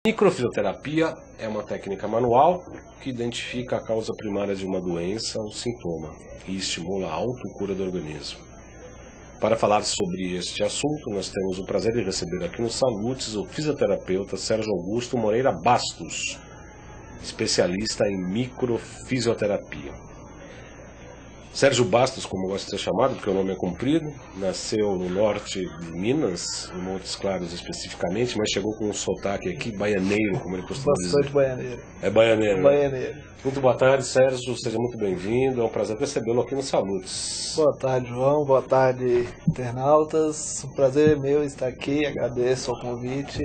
Microfisioterapia é uma técnica manual que identifica a causa primária de uma doença ou sintoma e estimula a autocura do organismo. Para falar sobre este assunto, nós temos o prazer de receber aqui no Salutes o fisioterapeuta Sérgio Augusto Moreira Bastos, especialista em microfisioterapia. Sérgio Bastos, como gosta de ser chamado, porque o nome é comprido, nasceu no norte de Minas, em Montes Claros especificamente, mas chegou com um sotaque aqui baianeiro, como ele costuma dizer. Bastante baianeiro. É baianeiro. Baianeiro. Muito boa tarde, Sérgio, seja muito bem-vindo, é um prazer recebê-lo aqui no Salutes. Boa tarde, João, boa tarde, internautas. Um prazer é meu estar aqui, agradeço ao convite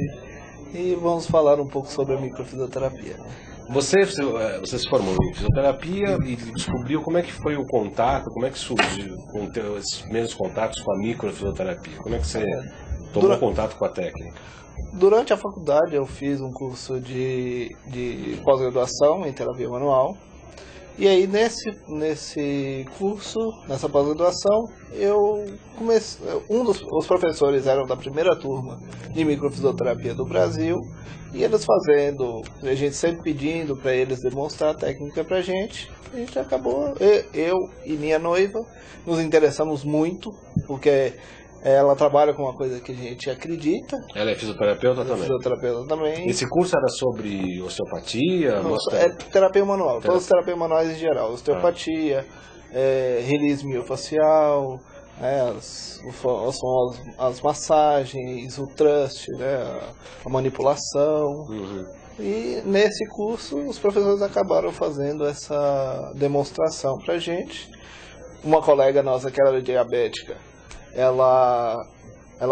e vamos falar um pouco sobre a microfisioterapia. Você se formou em fisioterapia e descobriu como é que foi o contato, como é que surgiu com esses primeiros contatos com a microfisioterapia? Como é que você tomou contato com a técnica? Durante a faculdade eu fiz um curso de pós-graduação em terapia manual. E aí nesse curso, nessa pós-graduação, os professores eram da primeira turma de microfisioterapia do Brasil, e eles a gente sempre pedindo para eles demonstrar a técnica pra gente. A gente acabou, eu e minha noiva, nos interessamos muito, porque ela trabalha com uma coisa que a gente acredita. Ela é fisioterapeuta também? Fisioterapeuta também. Esse curso era sobre osteopatia? Não, é terapia manual, todas as terapias manuais em geral. Osteopatia, release miofacial, as massagens, o trust, a manipulação. Uhum. E nesse curso os professores acabaram fazendo essa demonstração pra gente. Uma colega nossa que era diabética, ela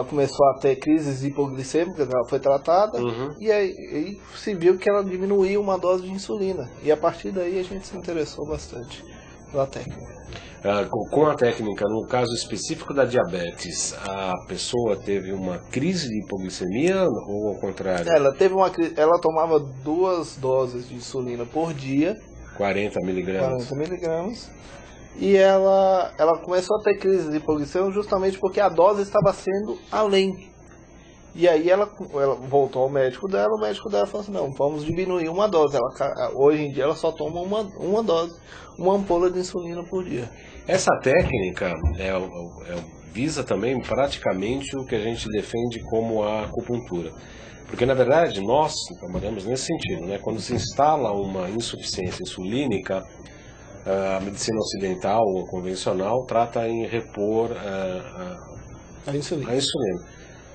começou a ter crises hipoglicêmicas, ela foi tratada, e aí se viu que ela diminuiu uma dose de insulina. E a partir daí a gente se interessou bastante pela técnica. Com a técnica, no caso específico da diabetes, a pessoa teve uma crise de hipoglicemia ou ao contrário? Ela tomava 2 doses de insulina por dia. 40 miligramas. 40 miligramas. E ela começou a ter crise de hipoglicemia justamente porque a dose estava sendo além. E aí ela voltou ao médico dela, o médico dela falou assim, não, vamos diminuir uma dose. Hoje em dia ela só toma uma dose, uma ampola de insulina por dia. Essa técnica visa também praticamente o que a gente defende como a acupuntura. Porque, na verdade, nós trabalhamos nesse sentido, né? Quando se instala uma insuficiência insulínica, a medicina ocidental ou convencional trata em repor a insulina.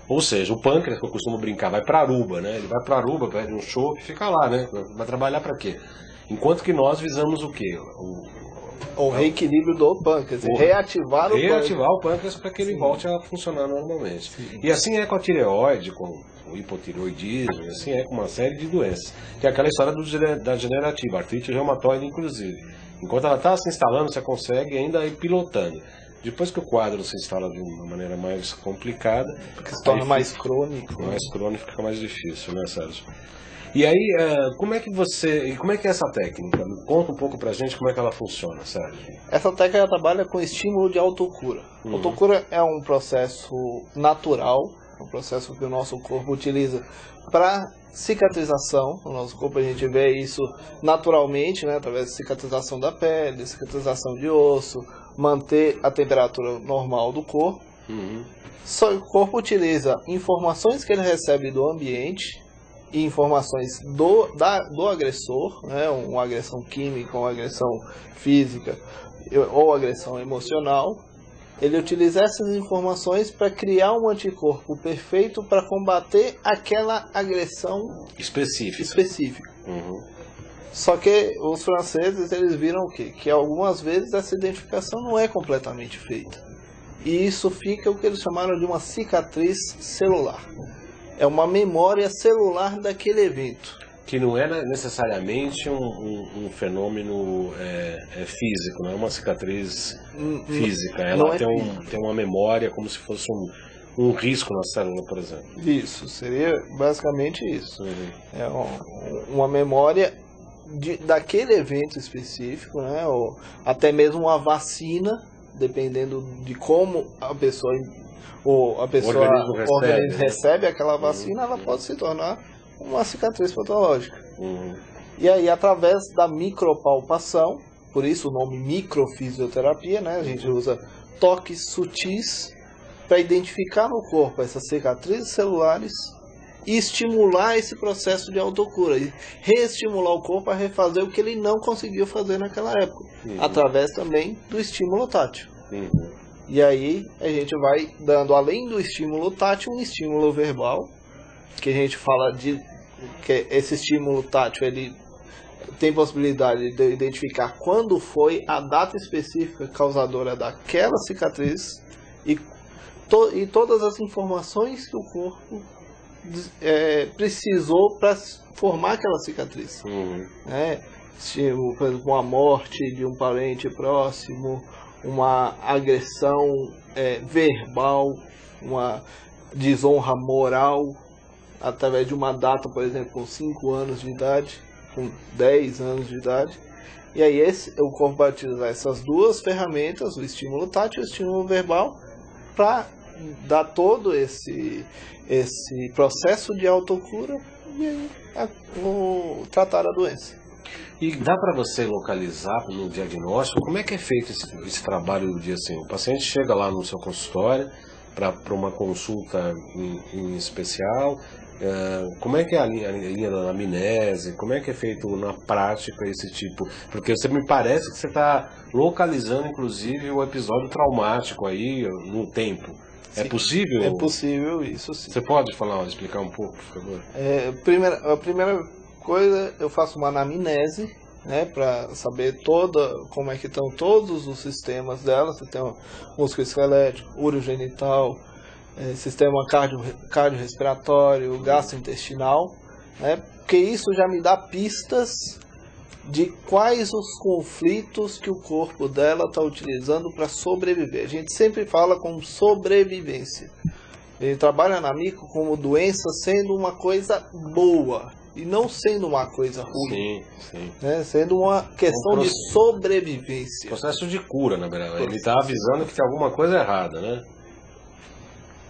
Ou seja, o pâncreas, que eu costumo brincar, vai para Aruba, né? Ele vai para Aruba, pede um chope e fica lá, né? Vai trabalhar para quê? Enquanto que nós visamos o quê? O reequilíbrio do pâncreas, reativar o pâncreas para que ele volte a funcionar normalmente. Sim. E assim é com a tireoide, com o hipotireoidismo, e assim é com uma série de doenças. Que é aquela história da degenerativa, artrite reumatoide inclusive. Enquanto ela está se instalando, você consegue ainda ir pilotando. Depois que o quadro se instala de uma maneira mais complicada... Porque se torna mais crônico. Mais crônico, fica mais difícil, né, Sérgio? E aí, como é que é essa técnica? Conta um pouco pra gente como é que ela funciona, Sérgio. Essa técnica trabalha com estímulo de autocura. Autocura é um processo natural, um processo que o nosso corpo utiliza para cicatrização. No nosso corpo a gente vê isso naturalmente, né, através da cicatrização da pele, cicatrização de osso, manter a temperatura normal do corpo. Só o corpo utiliza informações que ele recebe do ambiente e informações do agressor, né, uma agressão química, uma agressão física ou agressão emocional. Ele utiliza essas informações para criar um anticorpo perfeito para combater aquela agressão específica. Só que os franceses, eles viram o quê? Que algumas vezes essa identificação não é completamente feita. E isso fica o que eles chamaram de uma cicatriz celular. É uma memória celular daquele evento. Que não é necessariamente um fenômeno físico, não é uma cicatriz física. Ela tem uma memória como se fosse um risco na célula, por exemplo. Isso, seria basicamente isso. É uma memória daquele evento específico, né? Ou até mesmo uma vacina, dependendo de como a pessoa o organismo recebe aquela vacina, ela pode se tornar uma cicatriz patológica. E aí, através da micropalpação, por isso o nome microfisioterapia, né? A gente usa toques sutis para identificar no corpo essas cicatrizes celulares e estimular esse processo de autocura, e reestimular o corpo a refazer o que ele não conseguiu fazer naquela época, através também do estímulo tátil. E aí a gente vai dando, além do estímulo tátil, um estímulo verbal, que a gente fala de que esse estímulo tátil ele tem possibilidade de identificar quando foi a data específica causadora daquela cicatriz e todas as informações que o corpo precisou para formar aquela cicatriz. Por exemplo, uma morte de um parente próximo, uma agressão verbal, uma desonra moral, através de uma data, por exemplo, com 5 anos de idade, com 10 anos de idade. E aí o corpo vai utilizar essas duas ferramentas, o estímulo tátil e o estímulo verbal, para dar todo esse processo de autocura e aí tratar a doença. E dá para você localizar no diagnóstico como é que é feito esse trabalho do dia assim? O paciente chega lá no seu consultório para uma consulta em especial, como é que é a linha da anamnese, como é que é feito na prática esse tipo? Porque você me parece que você está localizando inclusive o episódio traumático aí no tempo. Sim, é possível? É possível isso, sim. Você pode explicar um pouco, por favor? A primeira coisa, eu faço uma anamnese, né, para saber como é que estão todos os sistemas dela. Você tem o músculo esquelético, urogenital, sistema cardiorrespiratório, gastrointestinal, né, porque isso já me dá pistas de quais os conflitos que o corpo dela está utilizando para sobreviver. A gente sempre fala com sobrevivência. Ele trabalha na micro como doença sendo uma coisa boa e não sendo uma coisa ruim. Sim. Né? Sendo uma questão de sobrevivência. Processo de cura, na verdade. Ele está avisando que tem alguma coisa errada, né?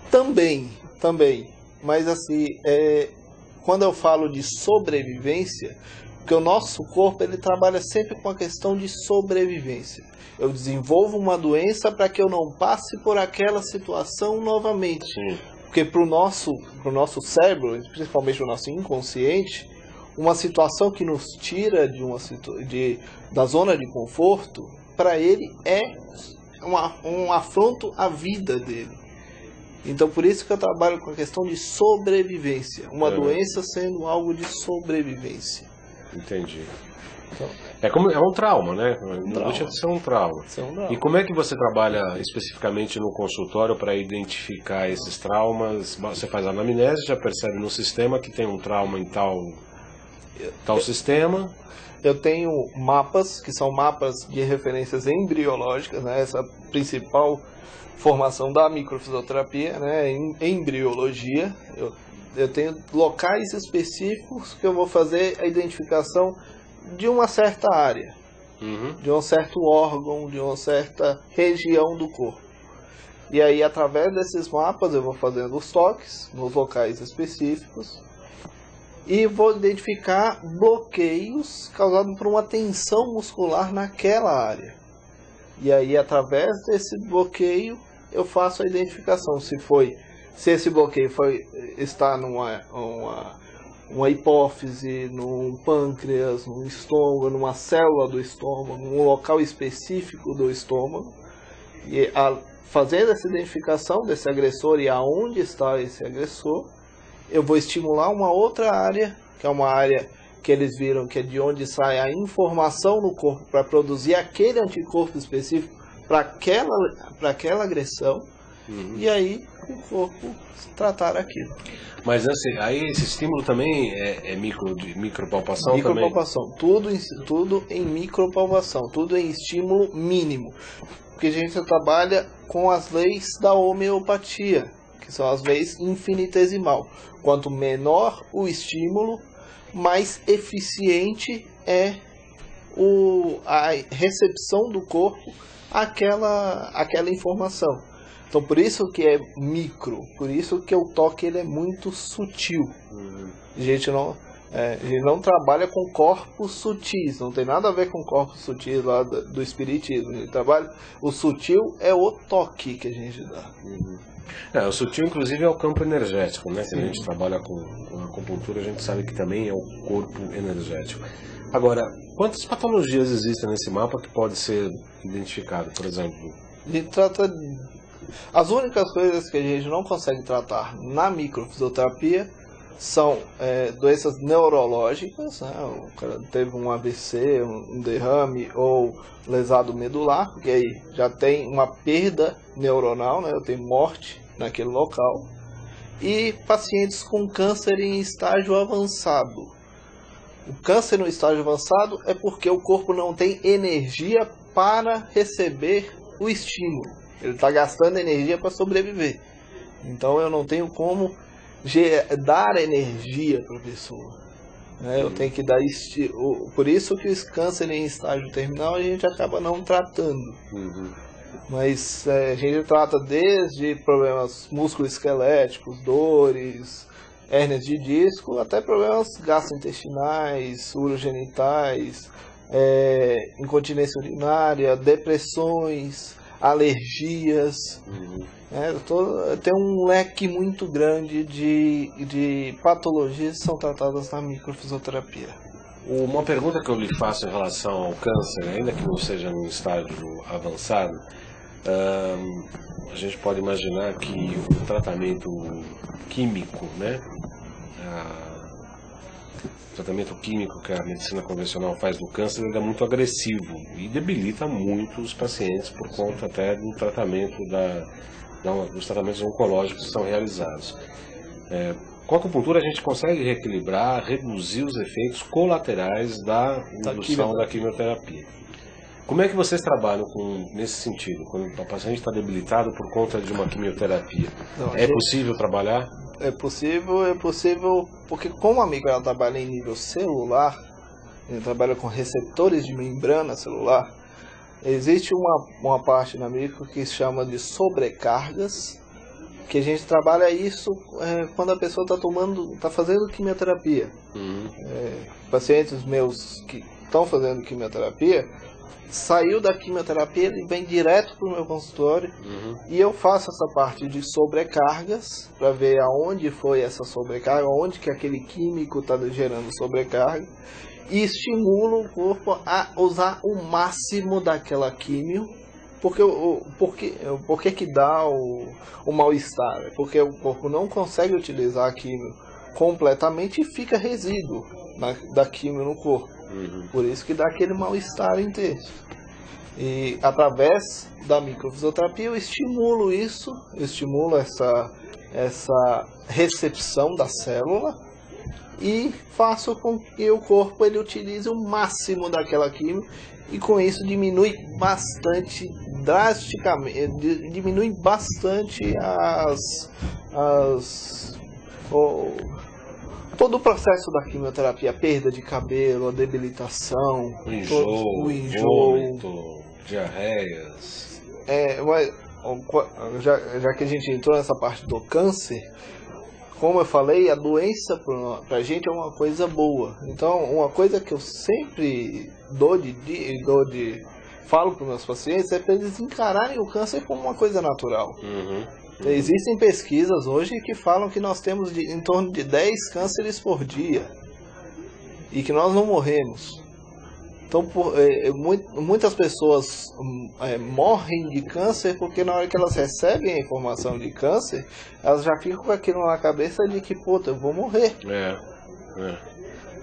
Também. Mas assim, quando eu falo de sobrevivência, porque o nosso corpo ele trabalha sempre com a questão de sobrevivência. Eu desenvolvo uma doença para que eu não passe por aquela situação novamente. Sim. Porque para o nosso cérebro, principalmente o nosso inconsciente, uma situação que nos tira da zona de conforto, para ele é um afronto à vida dele. Então por isso que eu trabalho com a questão de sobrevivência. Uma doença sendo algo de sobrevivência. Entendi. Então, é um trauma, né? Não deixa de ser um trauma. E como é que você trabalha especificamente no consultório para identificar esses traumas? Você faz a anamnese, já percebe no sistema que tem um trauma em tal sistema. Eu tenho mapas, que são mapas de referências embriológicas, né? Essa principal formação da microfisioterapia, né? Em embriologia. Eu tenho locais específicos que eu vou fazer a identificação de uma certa área, de um certo órgão, de uma certa região do corpo. E aí, através desses mapas, eu vou fazendo os toques nos locais específicos e vou identificar bloqueios causados por uma tensão muscular naquela área. E aí, através desse bloqueio, eu faço a identificação se esse bloqueio está numa hipófise, num pâncreas, num estômago, numa célula do estômago, num local específico do estômago. E fazendo essa identificação desse agressor e aonde está esse agressor, eu vou estimular uma outra área, que é uma área que eles viram que é de onde sai a informação no corpo para produzir aquele anticorpo específico para aquela agressão. E aí o corpo tratar aquilo. Mas aí esse estímulo também é micropalpação? Micropalpação, tudo em micropalpação, tudo em estímulo mínimo. Porque a gente trabalha com as leis da homeopatia, que são as leis infinitesimal. Quanto menor o estímulo, mais eficiente é a recepção do corpo àquela informação. Então por isso que é micro, por isso que o toque ele é muito sutil. A gente não trabalha com corpos sutis, não tem nada a ver com corpos sutis lá do espiritismo. A gente trabalha, o sutil é o toque que a gente dá. O sutil, inclusive, é o campo energético, né? Quando a gente trabalha com acupuntura, a gente sabe que também é o corpo energético. Agora, quantas patologias existem nesse mapa que pode ser identificado, por exemplo? A gente trata... As únicas coisas que a gente não consegue tratar na microfisioterapia são doenças neurológicas, né? O cara teve um AVC, um derrame ou lesado medular, porque aí já tem uma perda neuronal, né? Tem morte naquele local. E pacientes com câncer em estágio avançado. O câncer no estágio avançado é porque o corpo não tem energia para receber o estímulo. Ele está gastando energia para sobreviver. Então eu não tenho como dar energia para a pessoa. Eu tenho que dar estímulo. Por isso que o câncer em estágio terminal a gente acaba não tratando. Mas a gente trata desde problemas musculoesqueléticos, dores, hérnias de disco, até problemas gastrointestinais, urogenitais, incontinência urinária, depressões, alergias. Tem um leque muito grande de patologias que são tratadas na microfisioterapia. Uma pergunta que eu lhe faço em relação ao câncer, ainda que não seja num estágio avançado, a gente pode imaginar que o tratamento químico, né? O tratamento químico que a medicina convencional faz do câncer, ele é muito agressivo e debilita muito os pacientes por conta até do tratamento dos tratamentos oncológicos que são realizados. Com a acupuntura a gente consegue reequilibrar, reduzir os efeitos colaterais da indução da quimioterapia. Como é que vocês trabalham nesse sentido, quando o paciente está debilitado por conta de uma quimioterapia? Possível trabalhar? É possível, porque como a micro ela trabalha em nível celular, ele trabalha com receptores de membrana celular, existe uma parte na micro que se chama de sobrecargas, que a gente trabalha isso quando a pessoa está fazendo quimioterapia. Pacientes meus que estão fazendo quimioterapia, saiu da quimioterapia, ele vem direto para o meu consultório e eu faço essa parte de sobrecargas para ver aonde foi essa sobrecarga, onde que aquele químico está gerando sobrecarga, e estimulo o corpo a usar o máximo daquela químio. Por que dá o mal-estar? É porque o corpo não consegue utilizar a químio completamente e fica resíduo da químio no corpo. Por isso que dá aquele mal-estar intenso. E através da microfisioterapia eu estimulo isso, eu estimulo essa recepção da célula e faço com que o corpo ele utilize o máximo daquela químio, e com isso diminui bastante, drasticamente, diminui bastante todo o processo da quimioterapia, a perda de cabelo, a debilitação, o enjoo, vômito, diarreias. Mas já que a gente entrou nessa parte do câncer, como eu falei, a doença pra gente é uma coisa boa. Então, uma coisa que eu sempre falo para os meus pacientes é para eles encararem o câncer como uma coisa natural. Existem pesquisas hoje que falam que nós temos em torno de 10 cânceres por dia e que nós não morremos. Então, muitas pessoas morrem de câncer porque na hora que elas recebem a informação de câncer, elas já ficam com aquilo na cabeça de que, eu vou morrer.